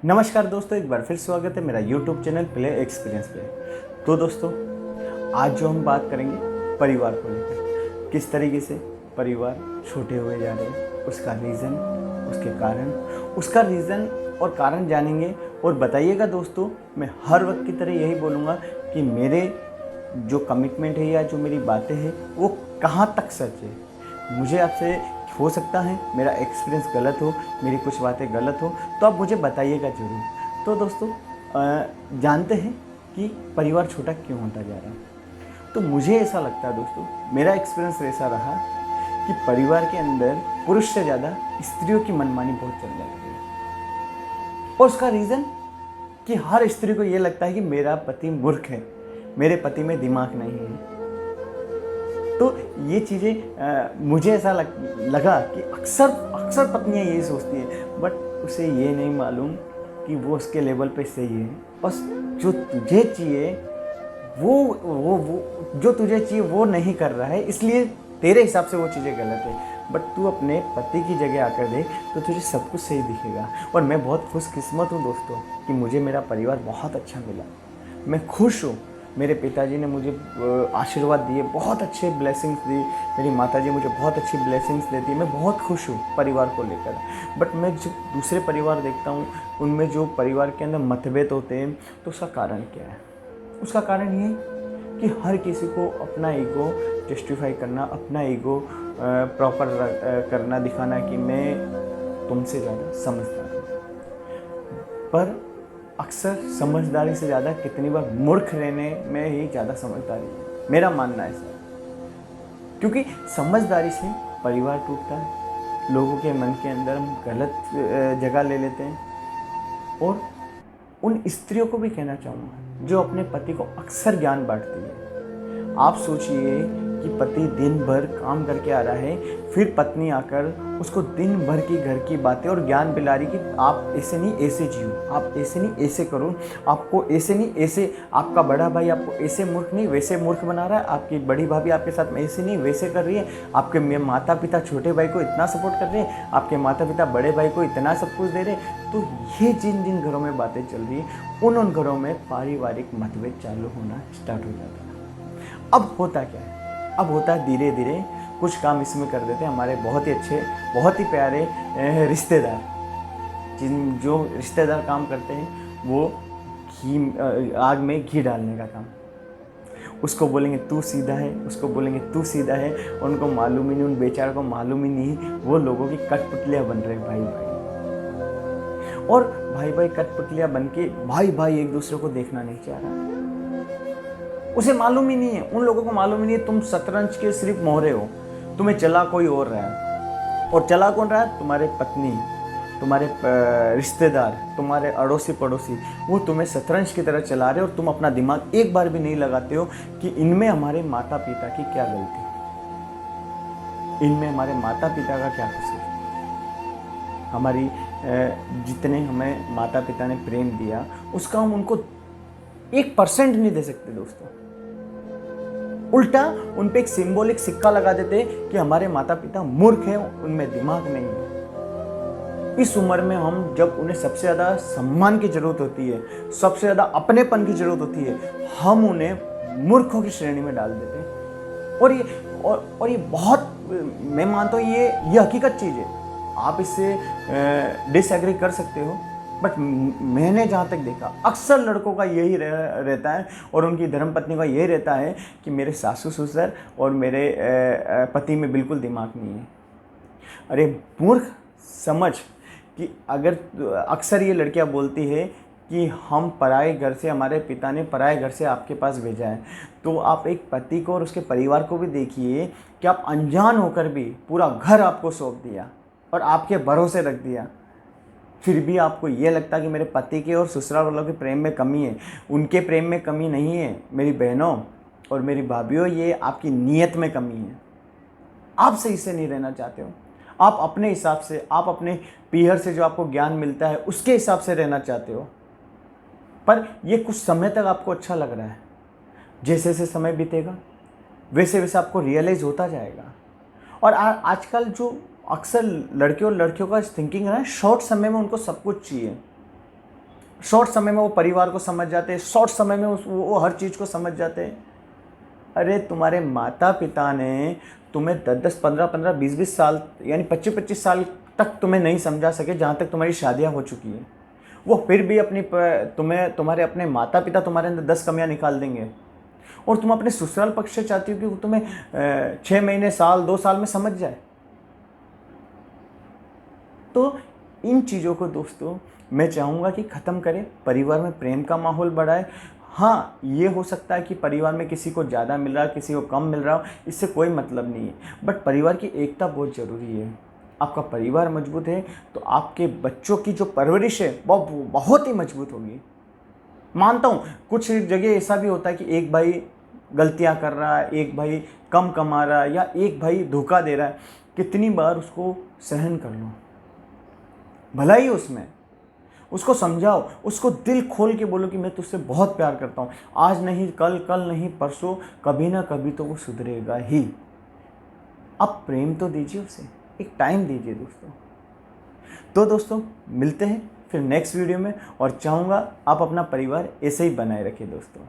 नमस्कार दोस्तों, एक बार फिर स्वागत है मेरा YouTube चैनल प्ले एक्सपीरियंस पे। तो दोस्तों, आज जो हम बात करेंगे परिवार को लेकर, किस तरीके से परिवार छोटे हुए जा रहे हैं, उसका रीज़न, उसका रीज़न और कारण जानेंगे। और बताइएगा दोस्तों, मैं हर वक्त की तरह यही बोलूँगा कि मेरे जो कमिटमेंट है या जो मेरी बातें हैं वो कहाँ तक सच है। मुझे आपसे हो सकता है मेरा एक्सपीरियंस गलत हो, मेरी कुछ बातें गलत हो, तो आप मुझे बताइएगा ज़रूर। तो दोस्तों, जानते हैं कि परिवार छोटा क्यों होता जा रहा है। तो मुझे ऐसा लगता है दोस्तों, मेरा एक्सपीरियंस ऐसा रहा कि परिवार के अंदर पुरुष से ज़्यादा स्त्रियों की मनमानी बहुत चल जाती है। और उसका रीज़न कि हर स्त्री को ये लगता है कि मेरा पति मूर्ख है, मेरे पति में दिमाग नहीं है। तो ये चीज़ें मुझे ऐसा लगा कि अक्सर पत्नियां यही सोचती है, बट उसे ये नहीं मालूम कि वो उसके लेवल पे सही है। बस जो तुझे चाहिए वो जो तुझे चाहिए वो नहीं कर रहा है, इसलिए तेरे हिसाब से वो चीज़ें गलत है। बट तू अपने पति की जगह आकर देख तो तुझे सब कुछ सही दिखेगा। और मैं बहुत खुशकिस्मत हूँ दोस्तों कि मुझे मेरा परिवार बहुत अच्छा मिला। मैं खुश हूँ। मेरे पिताजी ने मुझे आशीर्वाद दिए, बहुत अच्छे ब्लेसिंग्स दी। मेरी माताजी मुझे बहुत अच्छी ब्लेसिंग्स देती है। मैं बहुत खुश हूँ परिवार को लेकर। बट मैं जब दूसरे परिवार देखता हूँ, उनमें जो परिवार के अंदर मतभेद होते हैं, तो उसका कारण क्या है? उसका कारण ये कि हर किसी को अपना ईगो जस्टिफाई करना, अपना ईगो प्रॉपर करना, दिखाना कि मैं तुमसे ज़्यादा समझदार हूँ। पर अक्सर समझदारी से ज़्यादा कितनी बार मूर्ख रहने में ही ज़्यादा समझदारी है, मेरा मानना ऐसा है। क्योंकि समझदारी से परिवार टूटता है, लोगों के मन के अंदर हम गलत जगह ले लेते हैं। और उन स्त्रियों को भी कहना चाहूँगा जो अपने पति को अक्सर ज्ञान बांटती है। आप सोचिए कि पति दिन भर काम करके आ रहा है, फिर पत्नी आकर उसको दिन भर की घर की बातें और ज्ञान दिला रही कि आप ऐसे नहीं ऐसे जियो, आप ऐसे नहीं ऐसे करो, आपको ऐसे नहीं ऐसे, आपका बड़ा भाई आपको ऐसे मूर्ख नहीं वैसे मूर्ख बना रहा है, आपकी बड़ी भाभी आपके साथ में ऐसे नहीं वैसे कर रही है, आपके माता पिता छोटे भाई को इतना सपोर्ट कर रहे हैं, आपके माता पिता बड़े भाई को इतना सब कुछ दे रहे हैं। तो ये जिन जिन घरों में बातें चल रही है, उन घरों में पारिवारिक मतभेद चालू होना स्टार्ट हो जाता है। अब होता क्या है? अब होता है धीरे धीरे कुछ काम इसमें कर देते हैं हमारे बहुत ही अच्छे, बहुत ही प्यारे रिश्तेदार। जो रिश्तेदार काम करते हैं वो आग में घी डालने का काम। उसको बोलेंगे तू सीधा है, उसको बोलेंगे तू सीधा है, और उनको मालूम ही नहीं, उन बेचारों को मालूम ही नहीं, वो लोगों की कठपुतलियाँ बन रहे भाई भाई। और भाई भाई कठपुतलियाँ बन के भाई भाई एक दूसरे को देखना नहीं चाह रहा। उसे मालूम ही नहीं है, उन लोगों को मालूम ही नहीं है तुम शतरंज के सिर्फ मोहरे हो, तुम्हें चला कोई और रहा है। और चला कौन रहा है? तुम्हारे पत्नी, तुम्हारे रिश्तेदार, तुम्हारे अड़ोसी पड़ोसी, वो तुम्हें शतरंज की तरह चला रहे हो। और तुम अपना दिमाग एक बार भी नहीं लगाते हो कि इनमें हमारे माता पिता की क्या गलती, इनमें हमारे माता पिता का क्या कसूर। हमारी जितने हमें माता पिता ने प्रेम दिया, उसका हम उनको 1% नहीं दे सकते दोस्तों। उल्टा उन पे एक सिंबॉलिक सिक्का लगा देते कि हमारे माता पिता मूर्ख हैं, उनमें दिमाग नहीं है। इस उम्र में हम जब उन्हें सबसे ज़्यादा सम्मान की जरूरत होती है, सबसे ज़्यादा अपनेपन की जरूरत होती है, हम उन्हें मूर्खों की श्रेणी में डाल देते हैं। और ये बहुत, मैं मानता हूँ ये हकीकत चीज़ है। आप इससे डिसएग्री कर सकते हो, बट मैंने जहाँ तक देखा अक्सर लड़कों का यही रहता है, और उनकी धर्मपत्नी का यही रहता है कि मेरे सासू ससुर और मेरे पति में बिल्कुल दिमाग नहीं है। अरे मूर्ख, समझ कि अगर अक्सर ये लड़कियाँ बोलती है कि हम पराए घर से, हमारे पिता ने पराए घर से आपके पास भेजा है, तो आप एक पति को और उसके परिवार को भी देखिए कि आप अनजान होकर भी पूरा घर आपको सौंप दिया और आपके भरोसे रख दिया, फिर भी आपको ये लगता कि मेरे पति के और ससुराल वालों के प्रेम में कमी है। उनके प्रेम में कमी नहीं है मेरी बहनों और मेरी भाभीयों, ये आपकी नीयत में कमी है। आप सही से नहीं रहना चाहते हो, आप अपने हिसाब से, आप अपने पीहर से जो आपको ज्ञान मिलता है उसके हिसाब से रहना चाहते हो। पर ये कुछ समय तक आपको अच्छा लग रहा है, जैसे जैसे समय बीतेगा वैसे वैसे आपको रियलाइज़ होता जाएगा। और आजकल जो अक्सर लड़के और लड़कियों का थिंकिंग है, शॉर्ट समय में उनको सब कुछ चाहिए। शॉर्ट समय में वो परिवार को समझ जाते हैं, शॉर्ट समय में वो हर चीज़ को समझ जाते हैं। अरे तुम्हारे माता पिता ने तुम्हें 10-10, 15-15, 20-20 साल यानी 25-25 साल तक तुम्हें नहीं समझा सके, जहाँ तक तुम्हारी शादियाँ हो चुकी हैं। वो फिर भी तुम्हारे अपने माता पिता तुम्हारे अंदर 10 कमियां निकाल देंगे, और तुम अपने ससुराल पक्ष से चाहती हो कि वो तुम्हें 6 महीने, साल, 2 साल में समझ जाए। तो इन चीज़ों को दोस्तों मैं चाहूँगा कि ख़त्म करें, परिवार में प्रेम का माहौल बढ़ाए। हाँ, ये हो सकता है कि परिवार में किसी को ज़्यादा मिल रहा है, किसी को कम मिल रहा हो, इससे कोई मतलब नहीं है, बट परिवार की एकता बहुत ज़रूरी है। आपका परिवार मजबूत है तो आपके बच्चों की जो परवरिश है वो बहुत ही मजबूत होगी। मानता हूँ कुछ जगह ऐसा भी होता है कि एक भाई गलतियाँ कर रहा है, एक भाई कम कमा रहा है, या एक भाई धोखा दे रहा है, कितनी बार उसको सहन कर लो, भलाई उसमें, उसको समझाओ, उसको दिल खोल के बोलो कि मैं तुझसे बहुत प्यार करता हूँ, आज नहीं कल, कल नहीं परसों, कभी ना कभी तो वो सुधरेगा ही। अब प्रेम तो दीजिए उसे, एक टाइम दीजिए दोस्तों। तो दोस्तों मिलते हैं फिर नेक्स्ट वीडियो में, और चाहूँगा आप अपना परिवार ऐसे ही बनाए रखिए दोस्तों।